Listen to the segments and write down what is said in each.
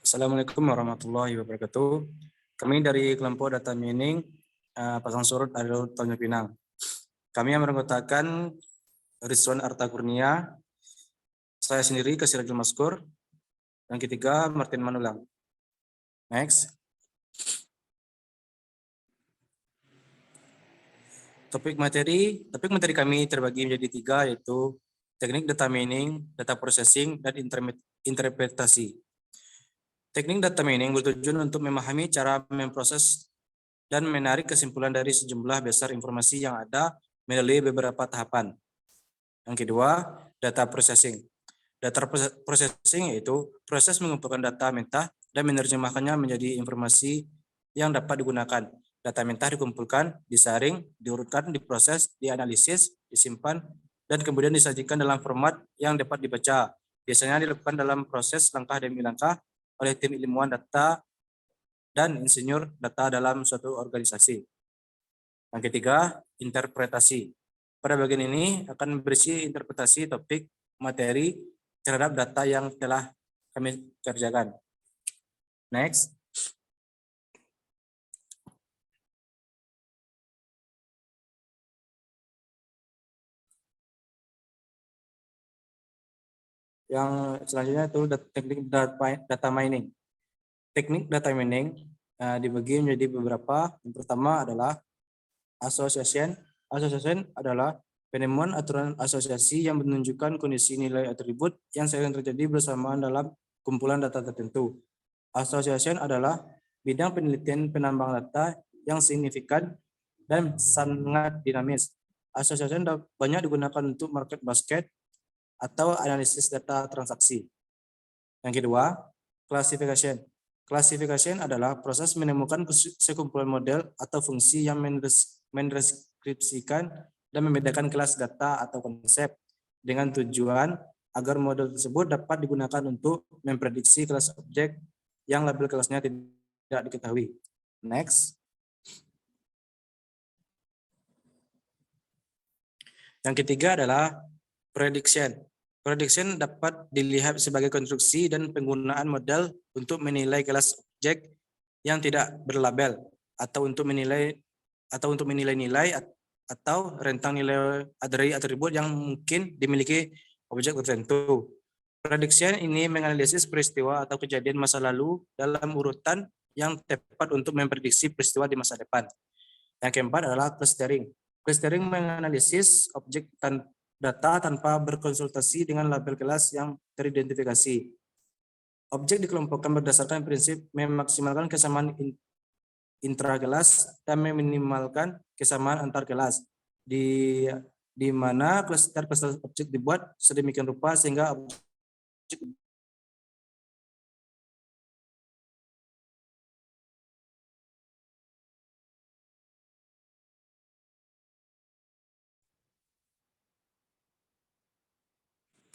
Assalamualaikum warahmatullahi wabarakatuh. Kami dari kelompok data mining Pasang Surut Adil Tanjung Pinang. Kami yang beranggotakan Rizwan Arta Kurnia, saya sendiri Kasirajul Maskur, yang ketiga Martin Manulang. Next. Topik materi kami terbagi menjadi 3, yaitu teknik data mining, data processing, dan interpretasi. Teknik data mining bertujuan untuk memahami cara memproses dan menarik kesimpulan dari sejumlah besar informasi yang ada melalui beberapa tahapan. Yang kedua, data processing. Data processing yaitu proses mengumpulkan data mentah dan menerjemahkannya menjadi informasi yang dapat digunakan. Data mentah dikumpulkan, disaring, diurutkan, diproses, dianalisis, disimpan, dan kemudian disajikan dalam format yang dapat dibaca. Biasanya dilakukan dalam proses langkah demi langkah oleh tim ilmuwan data dan insinyur data dalam suatu organisasi. Yang ketiga, interpretasi. Pada bagian ini akan berisi interpretasi topik materi terhadap data yang telah kami kerjakan. Next. Yang selanjutnya itu teknik data mining. Teknik data mining dibagi menjadi beberapa. Yang pertama adalah association. Association adalah penemuan aturan asosiasi yang menunjukkan kondisi nilai atribut yang sering terjadi bersamaan dalam kumpulan data tertentu. Association adalah bidang penelitian penambang data yang signifikan dan sangat dinamis. Association banyak digunakan untuk market basket atau analisis data transaksi. Yang kedua, classification. Classification adalah proses menemukan sekumpulan model atau fungsi yang mendeskripsikan dan membedakan kelas data atau konsep dengan tujuan agar model tersebut dapat digunakan untuk memprediksi kelas objek yang label kelasnya tidak diketahui. Next. Yang ketiga adalah prediction. Prediction dapat dilihat sebagai konstruksi dan penggunaan model untuk menilai kelas objek yang tidak berlabel atau untuk menilai nilai atau rentang nilai dari atribut yang mungkin dimiliki objek tertentu. Prediction ini menganalisis peristiwa atau kejadian masa lalu dalam urutan yang tepat untuk memprediksi peristiwa di masa depan. Yang keempat adalah clustering. Clustering menganalisis objek data tanpa berkonsultasi dengan label kelas yang teridentifikasi. Objek dikelompokkan berdasarkan prinsip memaksimalkan kesamaan intrakelas dan meminimalkan kesamaan antar kelas, di mana klaster objek dibuat sedemikian rupa sehingga objek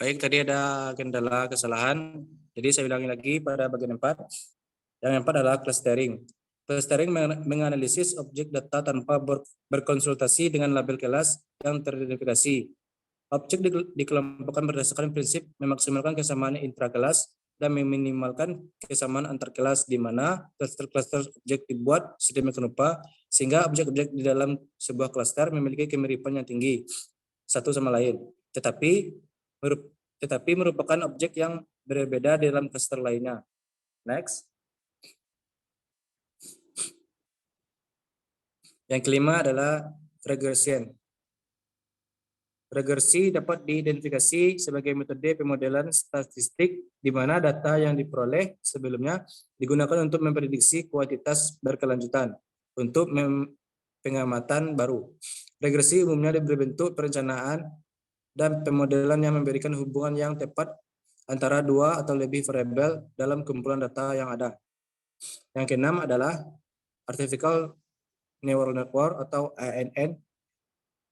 baik, tadi ada kendala kesalahan. Jadi saya ulangi lagi pada bagian 4. Yang 4 adalah clustering. Clustering menganalisis objek data tanpa berkonsultasi dengan label kelas yang teridentifikasi. Objek dikelompokkan berdasarkan prinsip memaksimalkan kesamaan intrakelas dan meminimalkan kesamaan antar kelas, di mana klaster-klaster objek dibuat sedemikian rupa sehingga objek-objek di dalam sebuah klaster memiliki kemiripan yang tinggi satu sama lain, tetapi merupakan objek yang berbeda dalam klaster lainnya. Next. Yang kelima adalah regression. Regresi dapat diidentifikasi sebagai metode pemodelan statistik di mana data yang diperoleh sebelumnya digunakan untuk memprediksi kuantitas berkelanjutan untuk pengamatan baru. Regresi umumnya berbentuk perencanaan dan pemodelan yang memberikan hubungan yang tepat antara dua atau lebih variabel dalam kumpulan data yang ada. Yang keenam adalah Artificial Neural Network atau ANN.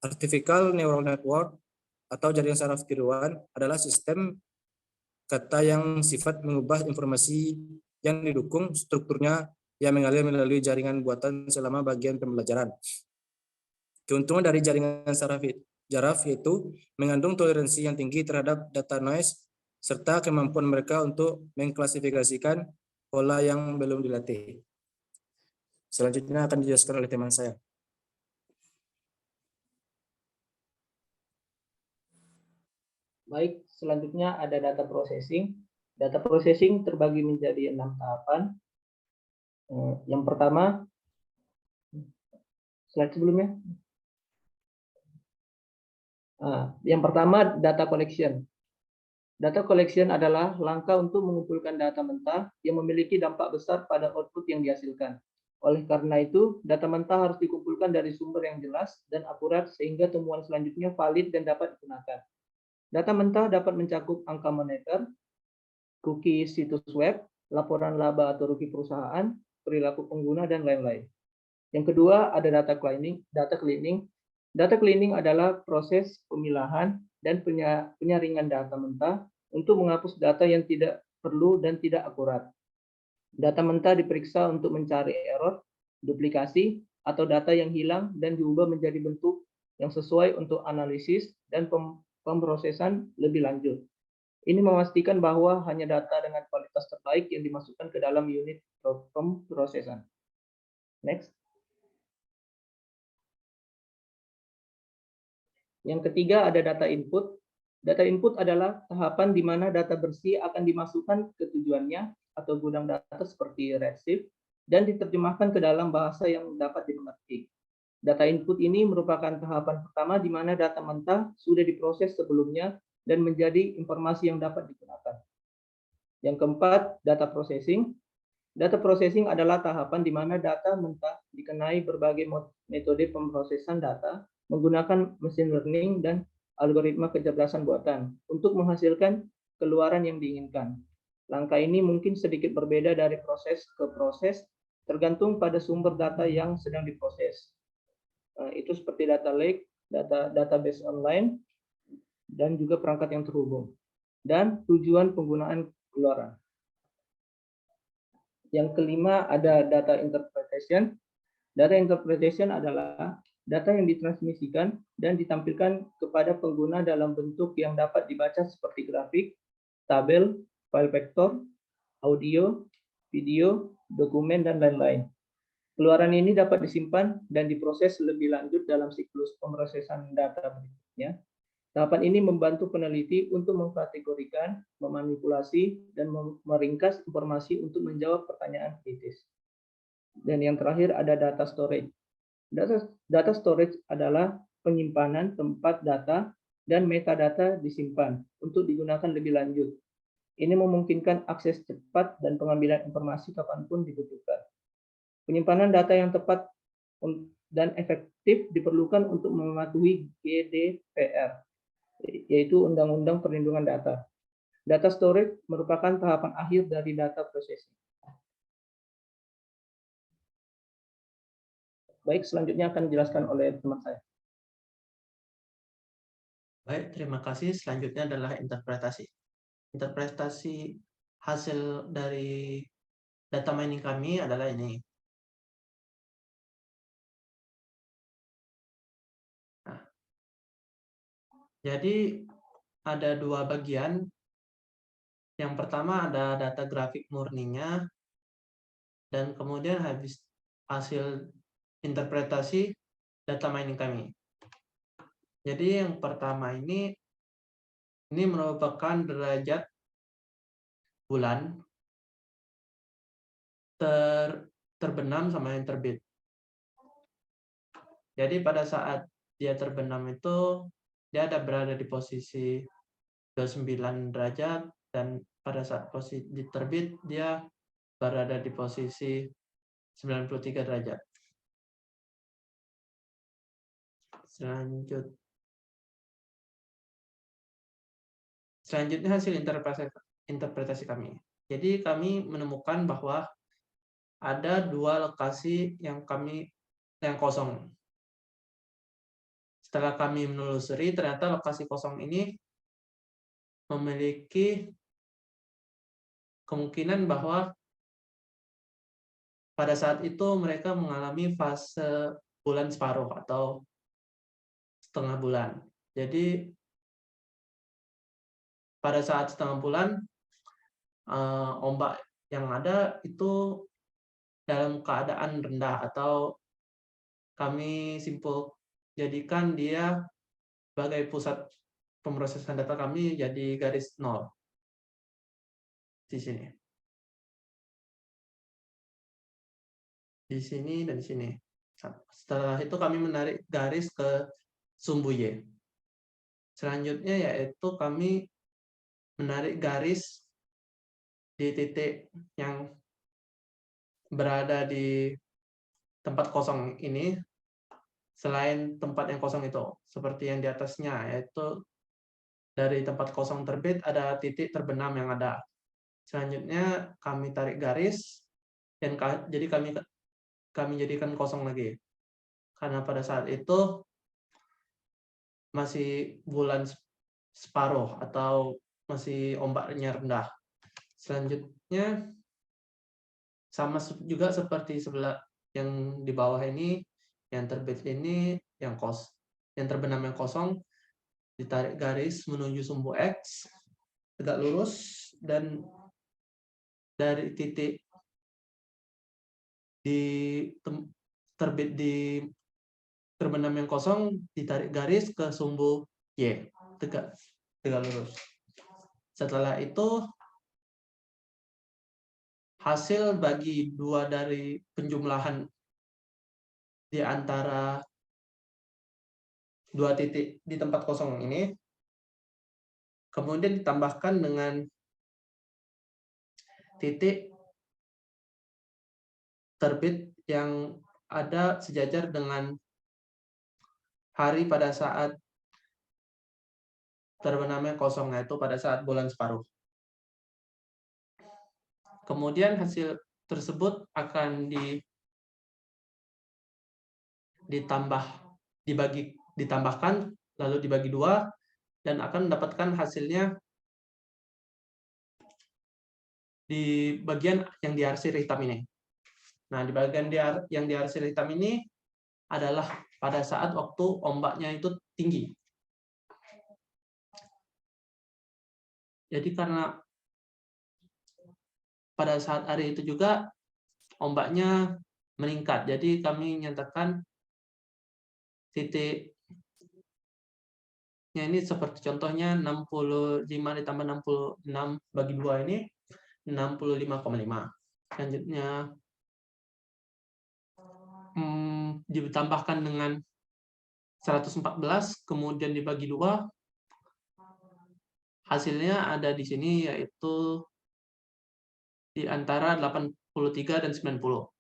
Artificial Neural Network atau jaringan saraf tiruan adalah sistem kata yang sifat mengubah informasi yang didukung strukturnya yang mengalir melalui jaringan buatan selama bagian pembelajaran. Keuntungan dari jaringan saraf yaitu mengandung toleransi yang tinggi terhadap data noise serta kemampuan mereka untuk mengklasifikasikan pola yang belum dilatih. Selanjutnya akan dijelaskan oleh teman saya. Baik, selanjutnya ada data processing. Data processing terbagi menjadi 6 tahapan. Yang pertama, slide sebelumnya. Yang pertama, data collection. Data collection adalah langkah untuk mengumpulkan data mentah yang memiliki dampak besar pada output yang dihasilkan. Oleh karena itu, data mentah harus dikumpulkan dari sumber yang jelas dan akurat sehingga temuan selanjutnya valid dan dapat digunakan. Data mentah dapat mencakup angka moneter, cookie situs web, laporan laba atau rugi perusahaan, perilaku pengguna, dan lain-lain. Yang kedua, ada data cleaning. Data cleaning adalah proses pemilahan dan penyaringan data mentah untuk menghapus data yang tidak perlu dan tidak akurat. Data mentah diperiksa untuk mencari error, duplikasi, atau data yang hilang dan diubah menjadi bentuk yang sesuai untuk analisis dan pemrosesan lebih lanjut. Ini memastikan bahwa hanya data dengan kualitas terbaik yang dimasukkan ke dalam unit pemrosesan. Next. Yang ketiga ada data input. Data input adalah tahapan di mana data bersih akan dimasukkan ke tujuannya atau gudang data seperti Redshift dan diterjemahkan ke dalam bahasa yang dapat dimengerti. Data input ini merupakan tahapan pertama di mana data mentah sudah diproses sebelumnya dan menjadi informasi yang dapat digunakan. Yang keempat, data processing. Data processing adalah tahapan di mana data mentah dikenai berbagai metode pemrosesan data menggunakan mesin learning dan algoritma kecerdasan buatan untuk menghasilkan keluaran yang diinginkan. Langkah ini mungkin sedikit berbeda dari proses ke proses, tergantung pada sumber data yang sedang diproses. Itu seperti data lake, database online, dan juga perangkat yang terhubung. Dan tujuan penggunaan keluaran. Yang kelima ada data interpretation. Data interpretation adalah data yang ditransmisikan dan ditampilkan kepada pengguna dalam bentuk yang dapat dibaca seperti grafik, tabel, file vektor, audio, video, dokumen, dan lain-lain. Keluaran ini dapat disimpan dan diproses lebih lanjut dalam siklus pemrosesan data berikutnya. Tahapan ini membantu peneliti untuk mengkategorikan, memanipulasi, dan meringkas informasi untuk menjawab pertanyaan kritis. Dan yang terakhir ada data storage. Data storage adalah penyimpanan tempat data dan metadata disimpan untuk digunakan lebih lanjut. Ini memungkinkan akses cepat dan pengambilan informasi kapanpun dibutuhkan. Penyimpanan data yang tepat dan efektif diperlukan untuk mematuhi GDPR, yaitu Undang-Undang Perlindungan Data. Data storage merupakan tahapan akhir dari data processing. Baik, selanjutnya akan dijelaskan oleh teman saya. Baik, terima kasih. Selanjutnya adalah interpretasi. Interpretasi hasil dari data mining kami adalah ini. Nah, jadi ada dua bagian. Yang pertama ada data grafik murninya, dan kemudian habis hasil interpretasi data mining kami. Jadi yang pertama ini merupakan derajat bulan terbenam sama yang terbit. Jadi pada saat dia terbenam itu dia ada berada di posisi 29 derajat, dan pada saat posisi terbit dia berada di posisi 93 derajat. Selanjutnya hasil interpretasi kami. Jadi kami menemukan bahwa ada dua lokasi yang kosong. Setelah kami menelusuri, ternyata lokasi kosong ini memiliki kemungkinan bahwa pada saat itu mereka mengalami fase bulan separuh atau setengah bulan. Jadi pada saat setengah bulan, ombak yang ada itu dalam keadaan rendah, atau kami simpul jadikan dia sebagai pusat pemrosesan data kami jadi garis 0 di sini. Di sini dan di sini. Setelah itu kami menarik garis ke sumbu Y. Selanjutnya yaitu kami menarik garis di titik yang berada di tempat kosong ini, selain tempat yang kosong itu, seperti yang di atasnya, yaitu dari tempat kosong terbit ada titik terbenam yang ada. Selanjutnya kami tarik garis, dan jadi kami jadikan kosong lagi. Karena pada saat itu masih bulan separuh atau masih ombaknya rendah. Selanjutnya sama juga seperti sebelah yang di bawah ini, yang terbit ini, yang terbenam yang kosong, ditarik garis menuju sumbu X, tegak lurus, dan dari titik terbit di terbenam yang kosong ditarik garis ke sumbu Y, tegak lurus. Setelah itu hasil bagi dua dari penjumlahan di antara dua titik di tempat kosong ini kemudian ditambahkan dengan titik terbit yang ada sejajar dengan hari pada saat terbenamnya kosong, yaitu pada saat bulan separuh. Kemudian hasil tersebut akan ditambahkan lalu dibagi dua dan akan mendapatkan hasilnya di bagian yang diarsir hitam ini. Nah, di bagian yang diarsir hitam ini adalah pada saat waktu ombaknya itu tinggi. Jadi karena pada saat hari itu juga ombaknya meningkat, jadi kami nyatakan titiknya ini seperti contohnya 65 ditambah 66 bagi 2 ini 65,5. Selanjutnya ditambahkan dengan 114, kemudian dibagi 2, hasilnya ada di sini, yaitu di antara 83 dan 90.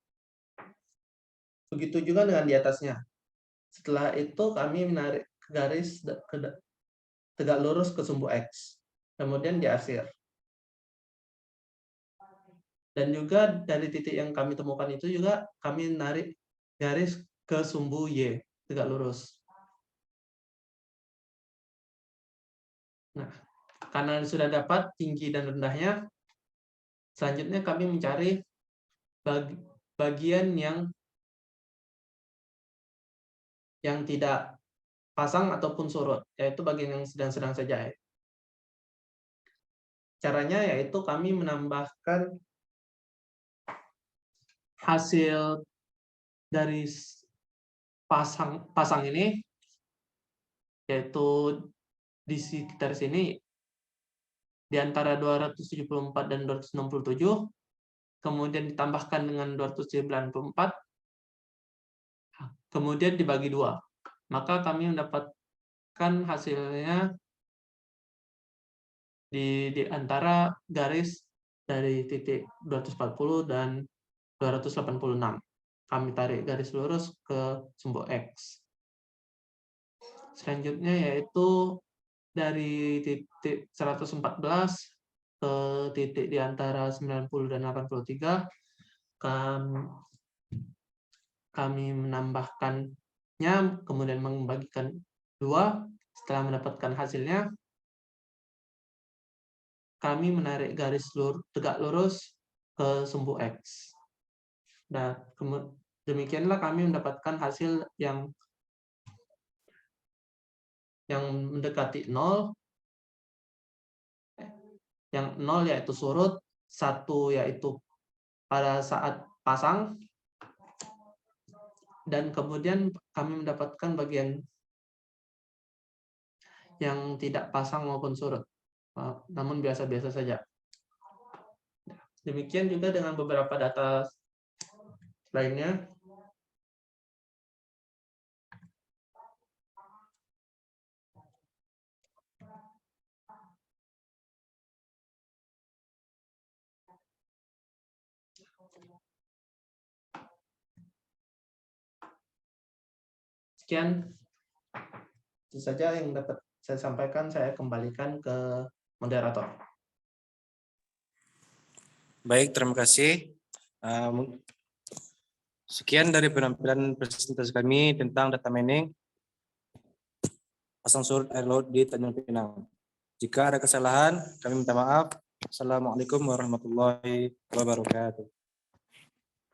Begitu juga dengan di atasnya. Setelah itu kami menarik garis tegak lurus ke sumbu X, kemudian diarsir. Dan juga dari titik yang kami temukan itu juga kami menarik garis ke sumbu Y, tegak lurus. Nah, karena sudah dapat tinggi dan rendahnya, selanjutnya kami mencari bagian yang tidak pasang ataupun surut, yaitu bagian yang sedang-sedang saja. Caranya yaitu kami menambahkan hasil dari pasang ini, yaitu di sekitar sini, di antara 274 dan 267, kemudian ditambahkan dengan 294, kemudian dibagi 2. Maka kami mendapatkan hasilnya di antara garis dari titik 240 dan 286. Kami tarik garis lurus ke sumbu X. Selanjutnya yaitu dari titik 114 ke titik di antara 90 dan 83, kami menambahkannya, kemudian membagikan 2. Setelah mendapatkan hasilnya, kami menarik garis tegak lurus ke sumbu X. Dan demikianlah kami mendapatkan hasil yang mendekati 0, yang 0 yaitu surut, satu yaitu pada saat pasang, dan kemudian kami mendapatkan bagian yang tidak pasang maupun surut, namun biasa-biasa saja. Demikian juga dengan beberapa data lainnya. Sekian itu saja yang dapat saya sampaikan. Saya kembalikan ke moderator. Baik, terima kasih. Sekian dari penampilan presentasi kami tentang data mining pasang surut air laut di Tanjung Pinang. Jika ada kesalahan, kami minta maaf. Assalamualaikum warahmatullahi wabarakatuh.